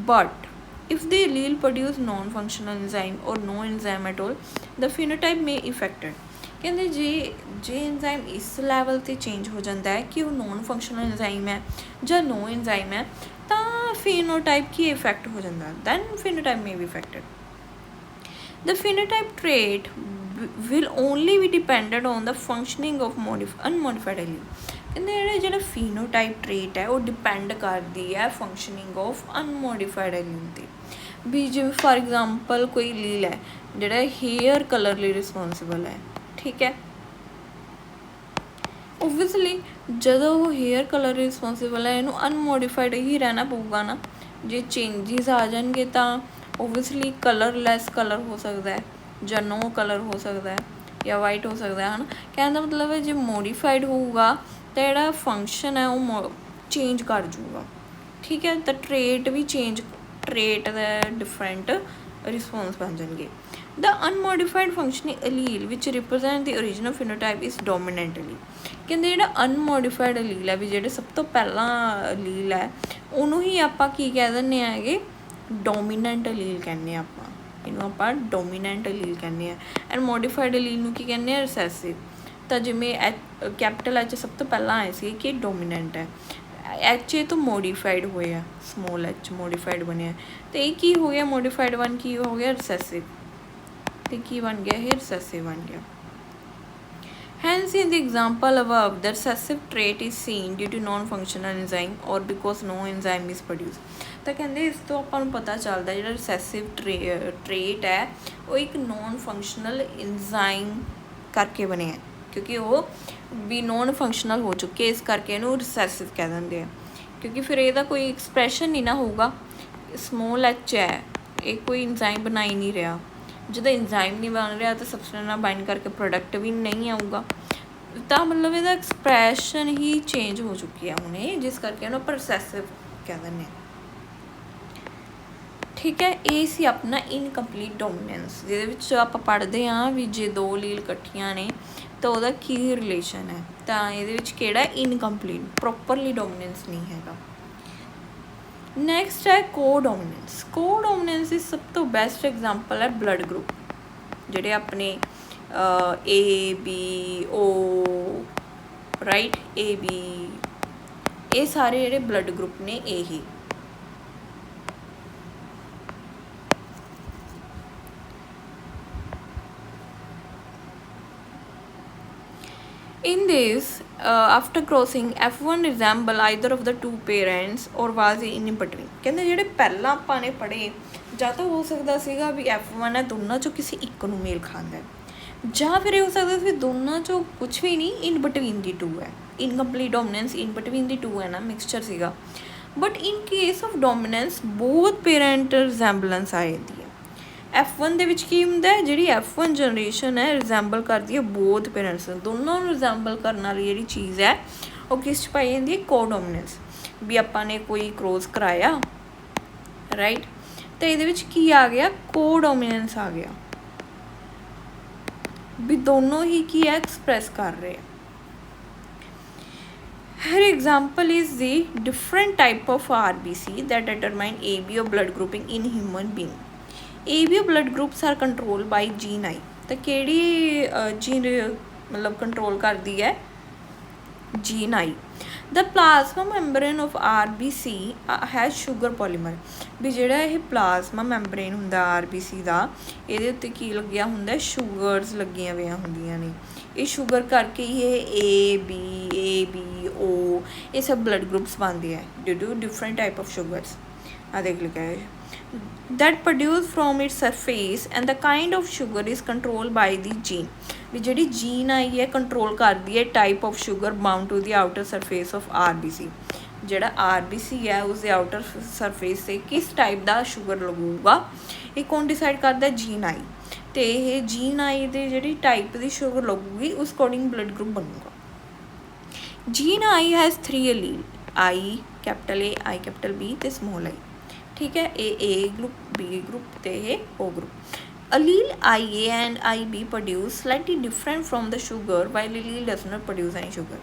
but if the allele produce non-functional enzyme or no enzyme at all, the phenotype may affected। ਕਹਿੰਦੇ ਜੇ enzyme ਇਸ ਲੈਵਲ 'ਤੇ ਚੇਂਜ ਹੋ ਜਾਂਦਾ ਹੈ ਕਿ ਉਹ ਨੋਨ ਫੰਕਸ਼ਨਲ enzyme ਹੈ ਜਾਂ no enzyme ਹੈ, ਤਾਂ phenotype ਕੀ ਇਫੈਕਟ ਹੋ ਜਾਂਦਾ, then phenotype may be affected। The phenotype trait will only be dependent on the functioning of unmodified allele। ਕਹਿੰਦੇ ਜਿਹੜਾ phenotype trait ਹੈ ਉਹ ਡਿਪੈਂਡ ਕਰਦੀ ਹੈ ਫੰਕਸ਼ਨਿੰਗ ਆਫ ਅਨਮੋਡੀਫਾਈਡ ਐਲੀਲ 'ਤੇ। ਵੀ ਜਿਵੇਂ ਫਾਰ ਐਗਜ਼ਾਮਪਲ ਕੋਈ ਲੀਲ ਹੈ ਜਿਹੜਾ ਹੇਅਰ ਕਲਰ ਲਈ ਰਿਸਪੋਂਸੀਬਲ ਹੈ, ਠੀਕ ਹੈ, ਓਬਵੀਅਸਲੀ ਜਦੋਂ ਉਹ ਹੇਅਰ ਕਲਰ ਰਿਸਪੋਂਸੀਬਲ ਹੈ ਇਹਨੂੰ ਅਨਮੋਡੀਫਾਈਡ ਹੀ ਰਹਿਣਾ ਪਊਗਾ ਨਾ। ਜੇ ਚੇਂਜਿਸ ਆ ਜਾਣਗੇ ਤਾਂ ਓਬਵੀਅਸਲੀ ਕਲਰਲੈਸ ਕਲਰ ਹੋ ਸਕਦਾ ਹੈ ਜਾਂ ਨੋ ਕਲਰ ਹੋ ਸਕਦਾ ਹੈ ਜਾਂ ਵਾਈਟ ਹੋ ਸਕਦਾ ਹੈ, ਹੈ ਨਾ। ਕਹਿਣ ਦਾ ਮਤਲਬ ਹੈ ਜੇ ਮੋਡੀਫਾਈਡ ਹੋਊਗਾ ਤਾਂ ਜਿਹੜਾ ਫੰਕਸ਼ਨ ਹੈ ਉਹ ਚੇਂਜ ਕਰ ਜੂਗਾ, ਠੀਕ ਹੈ। ਤਾਂ ਟਰੇਟ ਵੀ ਚੇਂਜ, ਟਰੇਟ ਦਾ ਡਿਫਰੈਂਟ ਰਿਸਪੋਂਸ ਬਣ ਜਾਣਗੇ। ਦ ਅਨਮੋਡੀਫਾਈਡ functioning ਅਲੀਲ which represent the original ਫਿਨੋਟਾਈਪ is dominant ਅਲੀਲ। ਕਹਿੰਦੇ ਜਿਹੜਾ ਅਨਮੋਡੀਫਾਈਡ ਅਲੀਲ ਹੈ ਵੀ ਜਿਹੜੇ ਸਭ ਤੋਂ ਪਹਿਲਾਂ ਅਲੀਲ ਹੈ ਉਹਨੂੰ ਹੀ ਆਪਾਂ ਕੀ ਕਹਿ ਦਿੰਦੇ ਹੈਗੇ, ਡੋਮੀਨੈਂਟ ਅਲੀਲ ਕਹਿੰਦੇ ਹਾਂ ਆਪਾਂ ਇਹਨੂੰ, ਆਪਾਂ ਡੋਮੀਨੈਂਟ ਅਲੀਲ ਕਹਿੰਦੇ ਹਾਂ। ਐਂਡ ਮੋਡੀਫਾਈਡ ਅਲੀਲ ਨੂੰ ਕੀ ਕਹਿੰਦੇ ਹਾਂ, ਰਿਸੈਸਿਵ। ਤਾਂ ਜਿਵੇਂ ਕੈਪੀਟਲ ਐਚ ਸਭ ਤੋਂ ਪਹਿਲਾਂ ਆਏ ਸੀ ਕਿ ਡੋਮੀਨੈਂਟ ਹੈ, ਐਚ ਏ ਤੋਂ ਮੋਡੀਫਾਈਡ ਹੋਇਆ, ਸਮੋਲ ਐਚ ਮੋਡੀਫਾਈਡ ਬਣਿਆ, ਅਤੇ ਇਹ ਕੀ ਹੋ ਗਿਆ ਮੋਡੀਫਾਈਡ ਵਨ ਕੀ ਹੋ ਗਿਆ, ਰਿਸੈਸਿਵ, ਅਤੇ ਕੀ ਬਣ ਗਿਆ ਇਹ ਰਿਸੈਸਿਵ ਬਣ ਗਿਆ। Hence, in the example above, the recessive trait is seen due to non-functional enzyme or because no enzyme is produced। ਤਾਂ ਕਹਿੰਦੇ ਇਸ ਤੋਂ ਆਪਾਂ ਨੂੰ ਪਤਾ ਚੱਲਦਾ ਜਿਹੜਾ ਰਿਸੈਸਿਵ ਟਰੇਟ ਹੈ ਉਹ ਇੱਕ ਨੋਨ ਫੰਕਸ਼ਨਲ ਇੰਜ਼ਾਈਮ ਕਰਕੇ ਬਣਿਆ, ਕਿਉਂਕਿ ਉਹ ਵੀ ਨੋਨ ਫੰਕਸ਼ਨਲ ਹੋ ਚੁੱਕੇ, ਇਸ ਕਰਕੇ ਇਹਨੂੰ ਰਿਸੈਸਿਵ ਕਹਿ ਦਿੰਦੇ ਆ। ਕਿਉਂਕਿ ਫਿਰ ਇਹਦਾ ਕੋਈ ਐਕਸਪ੍ਰੈਸ਼ਨ ਨਹੀਂ ਨਾ ਹੋਊਗਾ, ਸਮੋਲ ਐਚ ਹੈ ਇਹ ਕੋਈ ਇੰਜ਼ਾਈਮ ਬਣਾ ਹੀ ਨਹੀਂ ਰਿਹਾ, ਜਦੋਂ ਇੰਜ਼ਾਈਮ ਨਹੀਂ ਬਣ ਰਿਹਾ ਤਾਂ ਸਬਸਟੈਂਸ ਨਾਲ ਬਾਈਂਡ ਕਰਕੇ ਪ੍ਰੋਡਕਟ ਵੀ ਨਹੀਂ ਆਊਗਾ, ਤਾਂ ਮਤਲਬ ਇਹਦਾ ਐਕਸਪ੍ਰੈਸ਼ਨ ਹੀ ਚੇਂਜ ਹੋ ਚੁੱਕੀ ਹੈ ਹੁਣੇ, ਜਿਸ ਕਰਕੇ ਇਹਨੂੰ ਆਪਾਂ ਰਿਸੈਸਿਵ ਕਹਿ ਦਿੰਦੇ ਹਾਂ, ਠੀਕ ਹੈ। ਇਹ ਸੀ ਆਪਣਾ ਇਨਕੰਪਲੀਟ ਡੋਮੀਨੈਂਸ, ਜਿਹਦੇ ਵਿੱਚ ਆਪਾਂ ਪੜ੍ਹਦੇ ਹਾਂ ਵੀ ਜੇ ਦੋ ਲੀਲ ਇਕੱਠੀਆਂ ਨੇ ਤਾਂ ਉਹਦਾ ਕੀ ਰਿਲੇਸ਼ਨ ਹੈ, ਤਾਂ ਇਹਦੇ ਵਿੱਚ ਕਿਹੜਾ ਇਨਕੰਪਲੀਟ, ਪ੍ਰੋਪਰਲੀ ਡੋਮੀਨੈਂਸ ਨਹੀਂ ਹੈਗਾ। ਨੈਕਸਟ ਹੈ ਕੋਡੋਮੀਨੈਂਸ। ਕੋਡੋਮੀਨੈਂਸ ਦੀ ਸਭ ਤੋਂ ਬੈਸਟ ਐਗਜ਼ਾਮਪਲ ਹੈ ਬਲੱਡ ਗਰੁੱਪ, ਜਿਹੜੇ ਆਪਣੇ A B O, right, A B, ਇਹ ਸਾਰੇ ਜਿਹੜੇ ਬਲੱਡ ਗਰੁੱਪ ਨੇ ਇਹੀ। In this, after crossing, F1 resemble either of the two parents or was in between। ਕਹਿੰਦੇ ਜਿਹੜੇ ਪਹਿਲਾਂ ਆਪਾਂ ਨੇ ਪੜ੍ਹੇ ਜਾਂ ਤਾਂ ਹੋ ਸਕਦਾ ਸੀਗਾ ਵੀ F1 ਹੈ ਦੋਨਾਂ 'ਚੋਂ ਕਿਸੇ ਇੱਕ ਨੂੰ ਮੇਲ ਖਾਂਦਾ, ਜਾਂ ਫਿਰ ਇਹ ਹੋ ਸਕਦਾ ਸੀ ਦੋਨਾਂ 'ਚੋਂ ਕੁਛ ਵੀ ਨਹੀਂ, ਇਨ ਬਿਟਵੀਨ ਦੀ ਟੂ ਹੈ। Incomplete dominance in between the two ਹੈ ਨਾ, ਮਿਕਸਚਰ ਸੀਗਾ। But in case of dominance both parent resemblance ਆ ਜਾਂਦੀ ਹੈ। F1 ਦੇ ਵਿੱਚ ਕੀ ਹੁੰਦਾ ਹੈ, ਜਿਹੜੀ F1 ਜਨਰੇਸ਼ਨ ਹੈ ਰਿਜ਼ੈਂਬਲ ਕਰਦੀ ਹੈ ਬੋਥ ਪੇਰੈਂਟਸ, ਦੋਨੋਂ ਨੂੰ ਰਿਜ਼ੈਂਬਲ ਕਰਨ ਵਾਲੀ ਜਿਹੜੀ ਚੀਜ਼ ਹੈ ਉਹ ਕਿਸ 'ਚ ਪਾਈ ਜਾਂਦੀ ਹੈ, ਕੋਡੋਮੀਨੈਂਸ। ਵੀ ਆਪਾਂ ਨੇ ਕੋਈ ਕ੍ਰੋਸ ਕਰਾਇਆ, ਰਾਈਟ, ਅਤੇ ਇਹਦੇ ਵਿੱਚ ਕੀ ਆ ਗਿਆ, ਕੋਡੋਮੀਨੈਂਸ ਆ ਗਿਆ, ਵੀ ਦੋਨੋਂ ਹੀ ਕੀ ਹੈ ਐਕਸਪ੍ਰੈਸ ਕਰ ਰਹੇ। Her example is the different type of RBC that determine ABO blood grouping in human being। ABO blood groups are controlled by gene I। ਤਾਂ ਕਿਹੜੀ ਜੀਨ ਮਤਲਬ ਕੰਟਰੋਲ ਕਰਦੀ ਹੈ, jean I। The plasma membrane of RBC has sugar polymer। ਵੀ ਜਿਹੜਾ ਇਹ ਪਲਾਜ਼ਮਾ ਮੈਂਬਰੇਨ ਹੁੰਦਾ RBC ਦਾ, ਇਹਦੇ ਉੱਤੇ ਕੀ ਲੱਗਿਆ ਹੁੰਦਾ, ਸ਼ੂਗਰਸ ਲੱਗੀਆਂ ਹੋਈਆਂ ਹੁੰਦੀਆਂ ਨੇ। ਇਹ ਸ਼ੂਗਰ ਕਰਕੇ ਹੀ ਇਹ ਏ ਬੀ ਓ ਇਹ ਸਭ ਬਲੱਡ ਗਰੁੱਪਸ ਬਣਦੇ ਹੈ due to different type of sugars. ਆ ਦੇਖ ਲਿਖਿਆ ਹੈ that produce from its surface and the kind of sugar is controlled by the gene। ਵੀ ਜਿਹੜੀ ਜੀਨ ਆਈ ਹੈ ਕੰਟਰੋਲ ਕਰਦੀ ਹੈ type of sugar bound to the outer surface of RBC। ਜਿਹੜਾ RBC ਹੈ ਉਸਦੇ ਆਊਟਰ ਸਰਫੇਸ 'ਤੇ ਕਿਸ ਟਾਈਪ ਦਾ ਸ਼ੂਗਰ ਲੱਗੂਗਾ ਇਹ ਕੌਣ ਡਿਸਾਈਡ ਕਰਦਾ, ਜੀਨ ਆਈ। ਅਤੇ ਇਹ ਜੀਨ ਆਈ ਦੇ ਜਿਹੜੀ ਟਾਈਪ ਦੀ ਸ਼ੂਗਰ ਲੱਗੂਗੀ ਉਸ ਅਕੋਰਡਿੰਗ ਬਲੱਡ ਗਰੁੱਪ ਬਣੂਗਾ। Gene I has 3 allele, I capital A, I capital B ਅਤੇ ਸਮੋਲ ਆਈ, ਠੀਕ ਹੈ। ਇਹ A ਗਰੁੱਪ, B ਗਰੁੱਪ ਅਤੇ ਇਹ O group. allele IA and IB produce slightly different from the sugar while allele does not produce any sugar.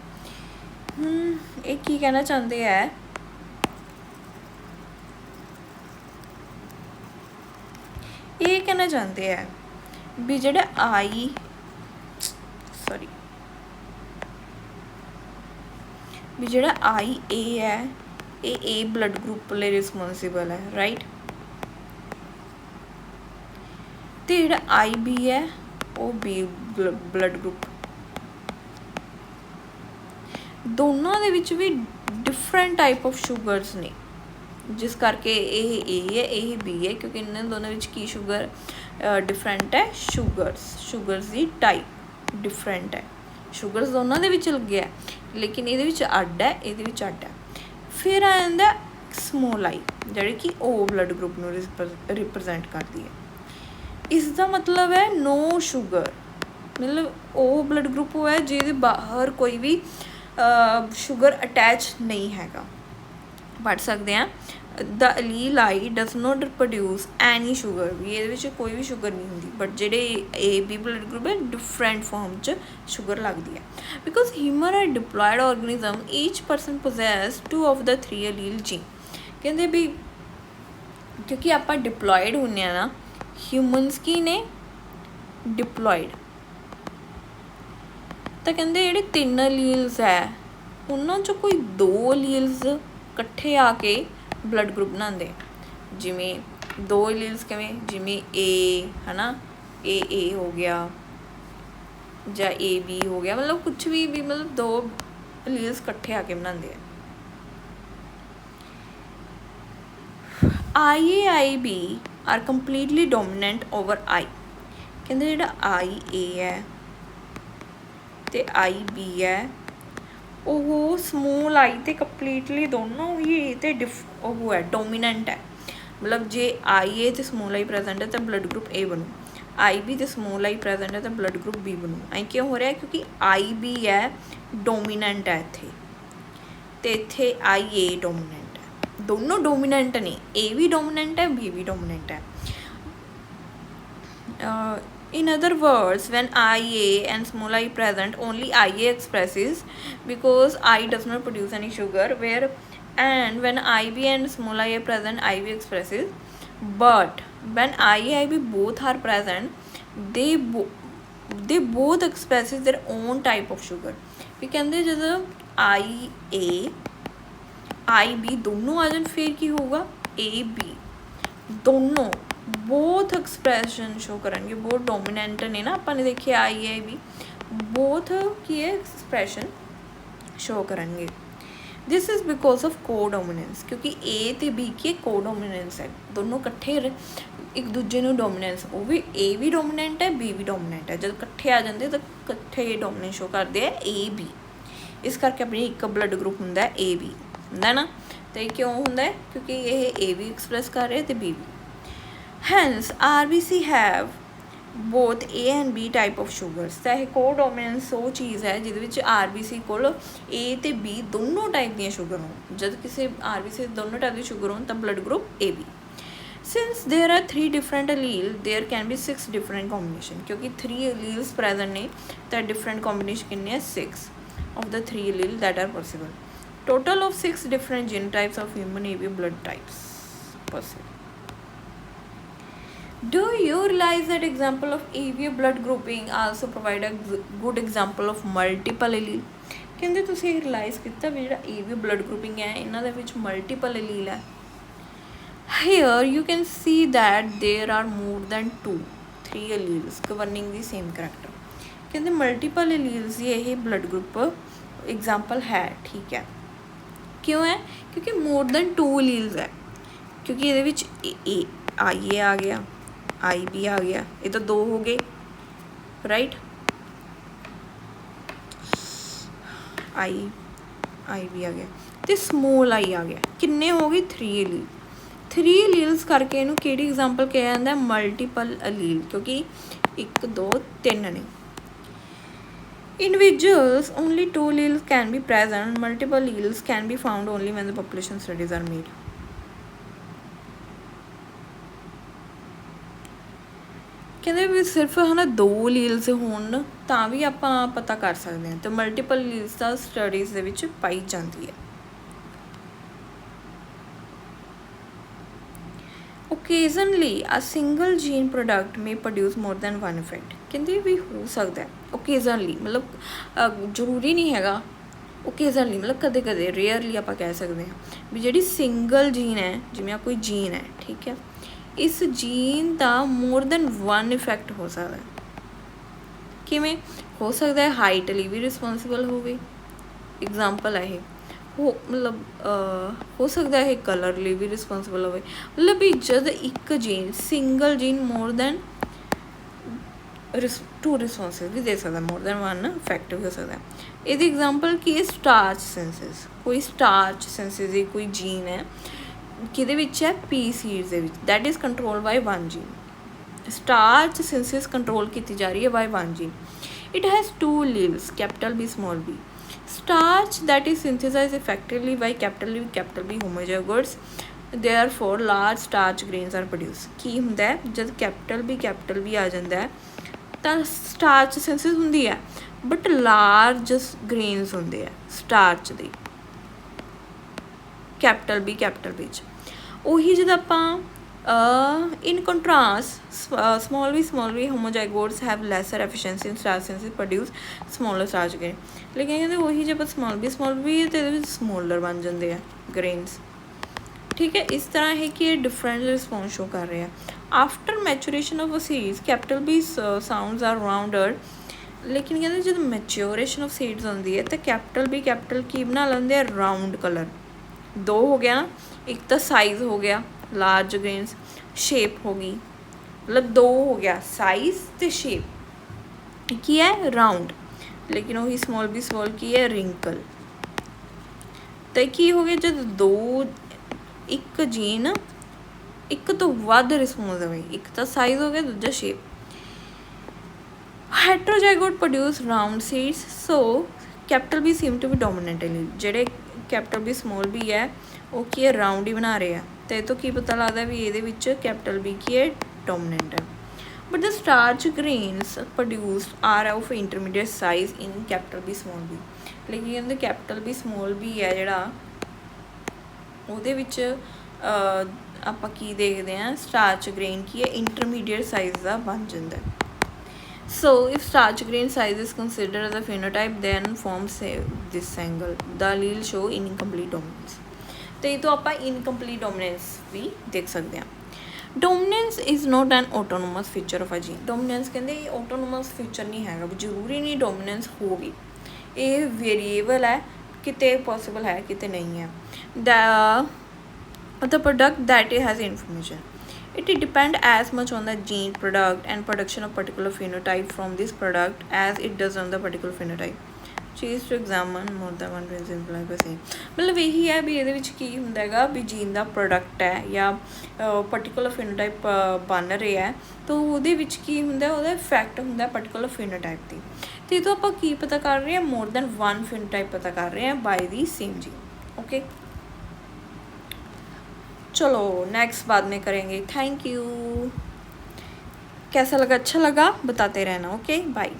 ਇਹ ਕੀ ਕਹਿਣਾ ਚਾਹੁੰਦੇ ਹੈ ਇਹ ਕਹਿਣਾ ਚਾਹੁੰਦੇ ਹੈ ਵੀ ਜਿਹੜਾ ਵੀ ਜਿਹੜਾ IA ਹੈ ਇਹ A ਬਲੱਡ ਗਰੁੱਪ ਲਈ ਰਿਸਪੋਂਸੀਬਲ ਹੈ ਰਾਈਟ ਤੇ ਜਿਹੜਾ IB ਹੈ ਉਹ B ਬਲੱਡ ਗਰੁੱਪ ਦੋਨਾਂ ਦੇ ਵਿੱਚ ਵੀ ਡਿਫਰੈਂਟ ਟਾਈਪ ਆਫ ਸ਼ੂਗਰਸ ਨੇ ਜਿਸ ਕਰਕੇ ਇਹ A ਹੈ ਇਹ B ਹੈ ਕਿਉਂਕਿ ਇਹਨਾਂ ਦੋਨਾਂ ਵਿੱਚ ਕੀ ਸ਼ੂਗਰ ਡਿਫਰੈਂਟ ਹੈ ਸ਼ੂਗਰਸ ਦੀ ਟਾਈਪ ਡਿਫਰੈਂਟ ਹੈ ਸ਼ੂਗਰਸ ਦੋਨਾਂ ਦੇ ਵਿੱਚ ਲੱਗਿਆ ਲੇਕਿਨ ਇਹਦੇ ਵਿੱਚ ਅੱਡ ਹੈ ਇਹਦੇ ਵਿੱਚ ਅੱਡ ਹੈ ਫਿਰ ਆ ਜਾਂਦਾ ਸਮੋਲ ਆਈ ਜਿਹੜੀ ਕਿ O ਬਲੱਡ ਗਰੁੱਪ ਨੂੰ ਰਿਪਰੈਜ਼ੈਂਟ ਕਰਦੀ ਹੈ ਇਸ ਦਾ ਮਤਲਬ ਹੈ ਨੋ ਸ਼ੂਗਰ ਮਤਲਬ O ਬਲੱਡ ਗਰੁੱਪ ਉਹ ਹੈ ਜਿਹਦੇ ਬਾਹਰ ਕੋਈ ਵੀ ਸ਼ੂਗਰ ਅਟੈਚ ਨਹੀਂ ਹੈਗਾ ਪੜ੍ਹ ਸਕਦੇ ਹਾਂ the allele I does not produce any sugar ਵੀ ਇਹਦੇ ਵਿੱਚ ਕੋਈ ਵੀ ਸ਼ੂਗਰ ਨਹੀਂ ਹੁੰਦੀ ਬਟ ਜਿਹੜੇ AB ਬਲੱਡ ਗਰੁੱਪ ਹੈ ਡਿਫਰੈਂਟ ਫਾਰਮ 'ਚ ਸ਼ੂਗਰ ਲੱਗਦੀ ਹੈ because human are diploid organism each person possess 2 of the 3 allele gene ਕਹਿੰਦੇ ਵੀ ਕਿਉਂਕਿ ਆਪਾਂ ਡਿਪਲੋਇਡ ਹੁੰਦੇ ਆ ਨਾ ਹਿਊਮਨਸ ਕੀ ਨੇ ਡਿਪਲੋਇਡ ਤਾਂ ਕਹਿੰਦੇ ਜਿਹੜੇ 3 ਅਲੀਲਸ ਹੈ ਉਹਨਾਂ 'ਚੋਂ ਕੋਈ 2 ਅਲੀਲਸ ਇਕੱਠੇ ਆ ਕੇ ਬਲੱਡ ਗਰੁੱਪ ਬਣਾਉਂਦੇ ਜਿਵੇਂ 2 ਅਲੀਲਸ ਕਿਵੇਂ ਜਿਵੇਂ A ਹੈ ਨਾ AA ਹੋ ਗਿਆ ਜਾਂ AB ਹੋ ਗਿਆ ਮਤਲਬ ਕੁਛ ਵੀ ਮਤਲਬ 2 ਅਲੀਲਸ ਇਕੱਠੇ ਆ ਕੇ ਬਣਾਉਂਦੇ ਆ IA IB are completely dominant over I ਕਹਿੰਦੇ ਜਿਹੜਾ IA ਹੈ ਤੇ IB ਹੈ ਉਹ ਸਮੋਲ I ਤੇ ਕੰਪਲੀਟਲੀ ਦੋਨੋਂ ਹੀ A ਤੇ ਉਹ ਹੈ ਡੋਮੀਨੈਂਟ ਹੈ ਮਤਲਬ ਜੇ IA ਤੇ ਸਮੋਲ I ਪ੍ਰੈਜ਼ੈਂਟ ਹੈ ਤਾਂ ਬਲੱਡ ਗਰੁੱਪ A ਬਣੂ IB ਤੇ ਸਮੋਲ I ਪ੍ਰੈਜ਼ੈਂਟ ਹੈ ਤਾਂ ਬਲੱਡ ਗਰੁੱਪ B ਬਣੂ ਐਂ ਕਿਉਂ ਹੋ ਰਿਹਾ ਕਿਉਂਕਿ IB ਹੈ ਡੋਮੀਨੈਂਟ ਹੈ ਇੱਥੇ ਤੇ ਇੱਥੇ IA ਡੋਮੀਨੈਂਟ ਹੈ ਦੋਨੋਂ ਡੋਮੀਨੈਂਟ ਨੇ A ਵੀ ਡੋਮੀਨੈਂਟ ਹੈ B ਵੀ ਡੋਮੀਨੈਂਟ ਹੈ in other words when IA and small I present only IA expresses because I does not produce any sugar and when IB and small I are present IB expresses but when IA IB both are present they both expresses their own type of sugar ਵੀ ਕਹਿੰਦੇ ਜਦੋਂ IA IB ਦੋਨੋਂ ਆ ਜਾਣ ਫਿਰ ਕੀ ਹੋਊਗਾ AB ਦੋਨੋਂ both expression show ਕਰਾਂਗੇ ਬਹੁਤ ਡੋਮੀਨੈਂਟ ਨੇ ਨਾ ਆਪਾਂ ਨੇ ਦੇਖਿਆ IA ਵੀ both ਕੀ ਹੈ expression show ਕਰਾਂਗੇ this is because of co-dominance ਕਿਉਂਕਿ A ਤੇ B ਕੀ co-dominance ਹੈ ਦੋਨੋਂ ਇਕੱਠੇ ਇੱਕ ਦੂਜੇ ਨੂੰ ਡੋਮੀਨੈਂਸ ਉਹ ਵੀ A ਵੀ ਡੋਮੀਨੈਂਟ ਹੈ B ਵੀ ਡੋਮੀਨੈਂਟ ਹੈ ਜਦ ਇਕੱਠੇ ਆ ਜਾਂਦੇ ਤਾਂ ਇਕੱਠੇ ਡੋਮੀਨੈਂਸ ਸ਼ੋ ਕਰਦੇ ਆ AB ਇਸ ਕਰਕੇ ਆਪਣੀ ਇੱਕ ਬਲੱਡ ਗਰੁੱਪ ਹੁੰਦਾ AB ਹੁੰਦਾ ਨਾ ਤੇ ਕਿਉਂ ਹੁੰਦਾ ਕਿਉਂਕਿ ਇਹ A ਵੀ ਐਕਸਪ੍ਰੈਸ ਕਰ ਰਿਹਾ ਤੇ B we hence RBC have both A and B type of sugars ਤਾਂ ਇਹ ਕੋਡੋਮੀਨੈਂਸ ਉਹ ਚੀਜ਼ ਹੈ ਜਿਹਦੇ ਵਿੱਚ RBC ਕੋਲ A ਤੇ B ਦੋਨੋਂ ਟਾਈਪ ਦੀਆਂ ਸ਼ੂਗਰ ਹੋਣ ਜਦ ਕਿਸੇ RBC ਦੋਨੋਂ ਟਾਈਪ ਦੀ ਸ਼ੂਗਰ ਹੋਣ ਤਾਂ blood group AB since there are 3 different alleles there can be 6 different combination ਕਿਉਂਕਿ 3 alleles present ਨੇ ਤਾਂ different combination ਕਿੰਨੇ 6 of the 3 alleles that are possible total of 6 different genotypes of human AB blood types possible Do you realize that example of AV blood grouping also provide a good example of multiple allele ਕਹਿੰਦੇ ਤੁਸੀਂ ਰਿਅਲਾਈਜ਼ ਕੀਤਾ ਵੀ ਜਿਹੜਾ AV blood grouping ਹੈ ਇਹਨਾਂ ਦੇ ਵਿੱਚ multiple allele ਹੈ here you can see that there are more than 3 alleles governing the same character ਕਹਿੰਦੇ multiple alleles ਦੀ ਇਹ blood group example ਹੈ ਠੀਕ ਹੈ ਕਿਉਂ ਹੈ ਕਿਉਂਕਿ more than 2 alleles ਹੈ ਕਿਉਂਕਿ ਇਹਦੇ ਵਿੱਚ IA ਆ ਗਿਆ IB ਆ ਗਿਆ ਇਹ ਤਾਂ 2 ਹੋ ਗਏ ਰਾਈਟ IB ਆ ਗਿਆ ਤੇ ਸਮੋਲ I ਆ ਗਿਆ ਕਿੰਨੇ ਹੋ ਗਏ 3 allele 3 alleles ਕਰਕੇ ਇਹਨੂੰ ਕਿਹੜੀ ਐਗਜ਼ਾਮਪਲ ਕਿਹਾ ਜਾਂਦਾ ਮਲਟੀਪਲ allele ਕਿਉਂਕਿ 1 2 3 ਨੇ individuals only 2 alleles can be present multiple alleles can be found only when the population studies are made ਕਹਿੰਦੇ ਵੀ ਸਿਰਫ ਹੈ ਨਾ 2 ਲੀਲਸ ਹੋਣ ਤਾਂ ਵੀ ਆਪਾਂ ਪਤਾ ਕਰ ਸਕਦੇ ਹਾਂ, ਤੇ ਮਲਟੀਪਲ ਲੀਲਸ ਤਾਂ ਸਟੱਡੀਜ਼ ਦੇ ਵਿੱਚ ਪਾਈ ਜਾਂਦੀ ਹੈ। Occasionally a single gene product may produce more than one effect. ਕਹਿੰਦੇ ਵੀ ਹੋ ਸਕਦਾ ਓਕੇਜ਼ਨਲੀ, ਮਤਲਬ ਜ਼ਰੂਰੀ ਨਹੀਂ ਹੈਗਾ, ਓਕੇਜ਼ਨਲੀ ਮਤਲਬ ਕਦੇ ਕਦੇ, ਰੇਅਰਲੀ ਆਪਾਂ ਕਹਿ ਸਕਦੇ ਹਾਂ ਵੀ ਜਿਹੜੀ ਸਿੰਗਲ ਜੀਨ ਹੈ, ਜਿਵੇਂ ਕੋਈ ਜੀਨ ਹੈ, ਠੀਕ ਹੈ, ਇਸ ਜੀਨ ਦਾ ਮੋਰ ਦੈਨ ਵਨ ਇਫੈਕਟ ਹੋ ਸਕਦਾ। ਕਿਵੇਂ ਹੋ ਸਕਦਾ ਹੈ? ਹਾਈਟ ਲਈ ਵੀ ਰਿਸਪੋਂਸੀਬਲ ਹੋਵੇ, ਐਗਜ਼ਾਮਪਲ ਹੈ ਇਹ। ਮਤਲਬ ਹੋ ਸਕਦਾ ਇਹ ਕਲਰ ਲਈ ਵੀ ਰਿਸਪੋਂਸੀਬਲ ਹੋਵੇ। ਮਤਲਬ ਵੀ ਜਦ ਇੱਕ jean, single jean more than 2 ਰਿਸਪੋਂਸਿਸ ਵੀ ਦੇ ਸਕਦਾ, ਮੋਰ ਦੈਨ 1 ਇਫੈਕਟ ਵੀ ਹੋ ਸਕਦਾ। ਇਹਦੀ ਐਗਜ਼ਾਮਪਲ ਕੀ ਹੈ? ਸਟਾਰਚ ਸਿੰਥਸਿਸ। ਕੋਈ ਸਟਾਰਚ ਸਿੰਥਸਿਸ ਦੀ ਕੋਈ ਜੀਨ ਹੈ, ਕਿਹਦੇ ਵਿੱਚ ਹੈ? ਪੀ ਸੀਡਸ ਦੇ ਵਿੱਚ, that is control by 1 gene. Starch synthesis control ਕੀਤੀ ਜਾ ਰਹੀ ਹੈ by 1 gene. It has 2 alleles, capital B small b। Starch that is synthesized effectively by capital B homozygotes, therefore large starch grains are produced। ਕੀ ਹੁੰਦਾ ਹੈ? ਜਦ ਕੈਪੀਟਲ B ਆ ਜਾਂਦਾ ਹੈ ਤਾਂ ਸਟਾਰਚ ਸਿੰਥਸਿਸ ਹੁੰਦੀ ਹੈ, ਬਟ ਲਾਰਜ ਗ੍ਰੇਨਸ ਹੁੰਦੇ ਆ ਸਟਾਰਚ ਦੇ, ਕੈਪੀਟਲ B 'ਚ। ਉਹੀ ਜਦ ਆਪਾਂ in contrast small b homozygotes have lesser efficiency in starch synthesis, produce smaller starch grain। ਲੇਕਿਨ ਕਹਿੰਦੇ ਉਹੀ ਜੇ ਆਪਾਂ small b ਤੇ ਇਹਦੇ ਵਿੱਚ ਸਮੋਲਰ ਬਣ ਜਾਂਦੇ ਆ ਗ੍ਰੇਨਸ, ਠੀਕ ਹੈ। ਇਸ ਤਰ੍ਹਾਂ ਹੈ ਕਿ ਇਹ ਡਿਫਰੈਂਟ ਰਿਸਪੌਂਸ ਸ਼ੋ ਕਰ ਰਹੇ ਆ। After maturation of seeds capital B sounds are rounded. ਲੇਕਿਨ ਕਹਿੰਦੇ ਜਦੋਂ ਮੈਚਿਓਰੇਸ਼ਨ ਆਫ ਸੀਡਸ ਹੁੰਦੀ ਹੈ ਤਾਂ ਕੈਪੀਟਲ ਕੀ ਬਣਾ ਲੈਂਦੇ ਆ? Round colour. 2 ਹੋ ਗਿਆ ਨਾ, ਇੱਕ ਤਾਂ ਸਾਈਜ਼ ਹੋ ਗਿਆ ਲਾਰਜ ਗ੍ਰੇਨਸ, ਸ਼ੇਪ ਹੋ ਗਈ, ਮਤਲਬ 2 ਹੋ ਗਿਆ, ਸਾਈਜ਼ ਤੇ ਸ਼ੇਪ ਕੀ ਹੈ? ਰਾਊਂਡ। ਲੇਕਿਨ ਉਹੀ small b ਕੀ ਹੈ? ਰਿੰਕਲ। ਤਾਂ ਕੀ ਹੋ ਗਿਆ? ਜਦ ਇੱਕ ਜੀਨ ਇੱਕ ਤੋਂ ਵੱਧ ਰਿਸਪੌਂਸ ਦੇਵੇ, ਇੱਕ ਤਾਂ ਸਾਈਜ਼ ਹੋ ਗਿਆ, ਦੂਜਾ shape. Heterozygote produce round seeds, so capital B seem to be dominant. ਜਿਹੜੇ ਕੈਪੀਟਲ B small b ਹੈ ਉਹ ਕੀ ਹੈ? ਰਾਊਂਡ ਹੀ ਬਣਾ ਰਹੇ ਆ। ਤੇ ਇਹ ਤੋਂ ਕੀ ਪਤਾ ਲੱਗਦਾ ਵੀ ਇਹਦੇ ਵਿੱਚ ਕੈਪੀਟਲ B ਕੀ ਹੈ? ਡੋਮੀਨੈਂਟ ਹੈ। But the starch grains produced are of intermediate size in capital B small b। ਲੇਕਿਨ ਕਹਿੰਦੇ ਕੈਪੀਟਲ B small b ਹੈ ਜਿਹੜਾ, ਉਹਦੇ ਵਿੱਚ ਆਪਾਂ ਕੀ ਦੇਖਦੇ ਹਾਂ? ਸਟਾਰਚ ਗ੍ਰੇਨ ਕੀ ਹੈ? ਇੰਟਰਮੀਡੀਏਟ ਸਾਈਜ਼ ਦਾ ਬਣ ਜਾਂਦਾ। So if starch grain size is considered as a phenotype, then forms this angle, the allele show incomplete dominance। ਤੇ ਇਹ ਤੋਂ ਆਪਾਂ incomplete dominance ਵੀ ਦੇਖ ਸਕਦੇ ਹਾਂ। Dominance is not an autonomous feature of a gene। Dominance ਕਹਿੰਦੇ ਇਹ autonomous feature ਨਹੀਂ ਹੈਗਾ, ਜ਼ਰੂਰੀ ਨਹੀਂ dominance ਹੋਵੇ, ਇਹ ਵੇਰੀਏਬਲ ਹੈ, ਕਿਤੇ possible ਹੈ ਕਿਤੇ ਨਹੀਂ ਹੈ। The product that has information, it depends as much on the gene product and production of particular phenotype from this product as it does on the particular phenotype। Choose to examine more than one reason imply by saying। ਮਤਲਬ ਇਹੀ ਹੈ ਵੀ ਇਹਦੇ ਵਿੱਚ ਕੀ ਹੁੰਦਾ ਹੈਗਾ ਵੀ ਜੀਨ ਦਾ ਪ੍ਰੋਡਕਟ ਹੈ ਜਾਂ ਪਰਟੀਕੂਲਰ ਫਿਨੋਟਾਈਪ ਬਣ ਰਿਹਾ ਹੈ ਤਾਂ ਉਹਦੇ ਵਿੱਚ ਕੀ ਹੁੰਦਾ, ਉਹਦਾ ਇਫੈਕਟ ਹੁੰਦਾ ਪਰਟੀਕੂਲਰ ਫਿਨੋਟਾਈਪ 'ਤੇ। ਅਤੇ ਇਹ ਤੋਂ ਆਪਾਂ ਕੀ ਪਤਾ ਕਰ ਰਹੇ ਹਾਂ? ਮੋਰ ਦੈਨ 1 ਫਿਨੋਟਾਈਪ ਪਤਾ ਕਰ ਰਹੇ हैं by the same gene. Okay, चलो नेक्स्ट बाद में करेंगे। Thank you. कैसा लगा? अच्छा लगा बताते रहना। Okay, bye.